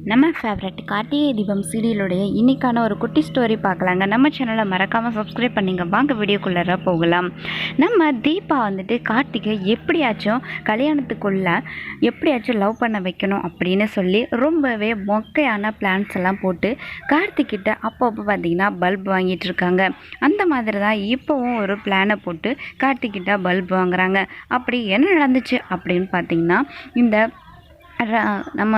நம்ம ஃபேவரட் கார்த்திகை தீபம் சீரியலுடைய இன்னைக்கான ஒரு குட்டி ஸ்டோரி பார்க்கலாங்க. நம்ம சேனலை மறக்காமல் சப்ஸ்கிரைப் பண்ணிங்க. வாங்க வீடியோக்குள்ளே போகலாம். நம்ம தீபா வந்துட்டு கார்த்திகை எப்படியாச்சும் கல்யாணத்துக்குள்ளே எப்படியாச்சும் லவ் பண்ண வைக்கணும் அப்படின்னு சொல்லி ரொம்பவே மொக்கையான பிளான்ஸ் எல்லாம் போட்டு கார்த்திகிட்ட அப்பப்போ பார்த்திங்கன்னா பல்ப் வாங்கிட்டு இருக்காங்க. அந்த மாதிரி தான் இப்போவும் ஒரு பிளானை போட்டு கார்த்திகிட்ட பல்ப் வாங்குறாங்க. அப்படி என்ன நடந்துச்சு அப்படின்னு பார்த்திங்கன்னா, இந்த நம்ம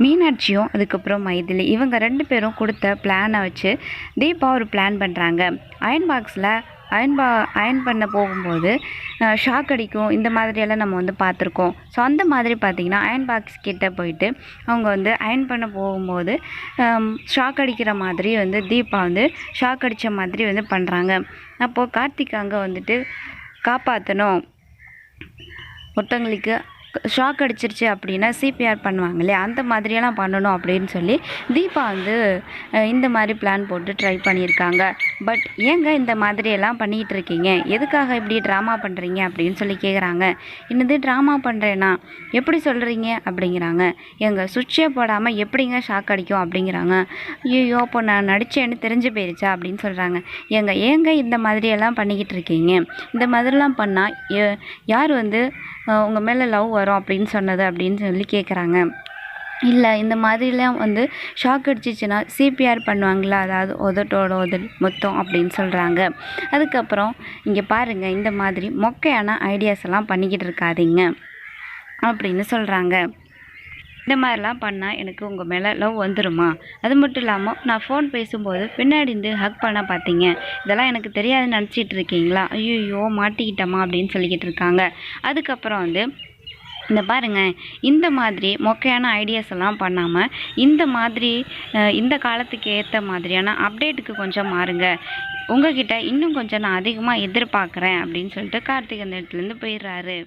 மீனாட்சியும் அதுக்கப்புறம் மைதிலி இவங்க 2 பேரும் கொடுத்த பிளானை வச்சு தீபா ஒரு பிளான் பண்ணுறாங்க. அயன் பாக்ஸில் அயன் பண்ண போகும்போது ஷாக் அடிக்கும், இந்த மாதிரியெல்லாம் நம்ம வந்து பார்த்துருக்கோம். ஸோ அந்த மாதிரி பார்த்திங்கன்னா அயன் பாக்ஸ் கிட்டே போயிட்டு அவங்க வந்து அயன் பண்ண போகும்போது ஷாக் அடிக்கிற மாதிரி வந்து தீபா வந்து ஷாக் அடித்த மாதிரி வந்து பண்ணுறாங்க. அப்போது கார்த்திக் அங்கே வந்துட்டு காப்பாற்றணும், ஒருத்தங்களுக்கு ஷாக் அடிச்சிருச்சு அப்படின்னா சிபிஆர் பண்ணுவாங்க இல்லையா, அந்த மாதிரியெல்லாம் பண்ணணும் அப்படின்னு சொல்லி தீபா வந்து இந்த மாதிரி பிளான் போட்டு ட்ரை பண்ணியிருக்காங்க. பட் ஏங்க இந்த மாதிரியெல்லாம் பண்ணிகிட்டு இருக்கீங்க, எதுக்காக இப்படி ட்ராமா பண்ணுறீங்க அப்படின்னு சொல்லி கேட்குறாங்க. என்னது ட்ராமா பண்ணுறேன்னா எப்படி சொல்கிறீங்க அப்படிங்கிறாங்க. எங்கள் சுவிட்சே போடாமல் எப்படிங்க ஷாக் அடிக்கும் அப்படிங்கிறாங்க. ஐயோ அப்போ நான் நடித்தேன்னு தெரிஞ்சு போயிருச்சா அப்படின்னு சொல்கிறாங்க. ஏங்க இந்த மாதிரியெல்லாம் பண்ணிக்கிட்டு இருக்கீங்க, இந்த மாதிரிலாம் பண்ணால் யார் வந்து உங்கள் மேலே லவ் வரும் அப்படின்னு சொன்னது அப்படின்னு சொல்லி கேட்குறாங்க. இல்லை இந்த மாதிரிலாம் வந்து ஷாக் அடிச்சிச்சுன்னா சிபிஆர் பண்ணுவாங்களா, அதாவது உதட்டோட மொத்தம் அப்படின்னு சொல்கிறாங்க. அதுக்கப்புறம் இங்கே பாருங்கள், இந்த மாதிரி மொக்கையான ஐடியாஸ் எல்லாம் பண்ணிக்கிட்டு இருக்காதீங்க அப்படின்னு சொல்கிறாங்க. இந்த மாதிரிலாம் பண்ணால் எனக்கு உங்கள் மேலே லவ் வந்துடுமா, அது மட்டும் இல்லாமல் நான் ஃபோன் பேசும்போது பின்னாடி இருந்து ஹக் பண்ண பார்த்தீங்க, இதெல்லாம் எனக்கு தெரியாதுன்னு நினச்சிட்டு இருக்கீங்களா, ஐயோ மாட்டிக்கிட்டோமா அப்படின்னு சொல்லிக்கிட்டு இருக்காங்க. அதுக்கப்புறம் வந்து இந்த பாருங்கள், இந்த மாதிரி மொக்கையான ஐடியாஸ் எல்லாம் பண்ணாமல் இந்த மாதிரி இந்த காலத்துக்கு ஏற்ற மாதிரியான அப்டேட்டுக்கு கொஞ்சம் மாறுங்க, உங்ககிட்ட இன்னும் கொஞ்சம் நான் அதிகமாக எதிர்பார்க்குறேன் அப்படின்னு சொல்லிட்டு கார்த்திக் அந்த இடத்துலேருந்து போயிடுறாரு.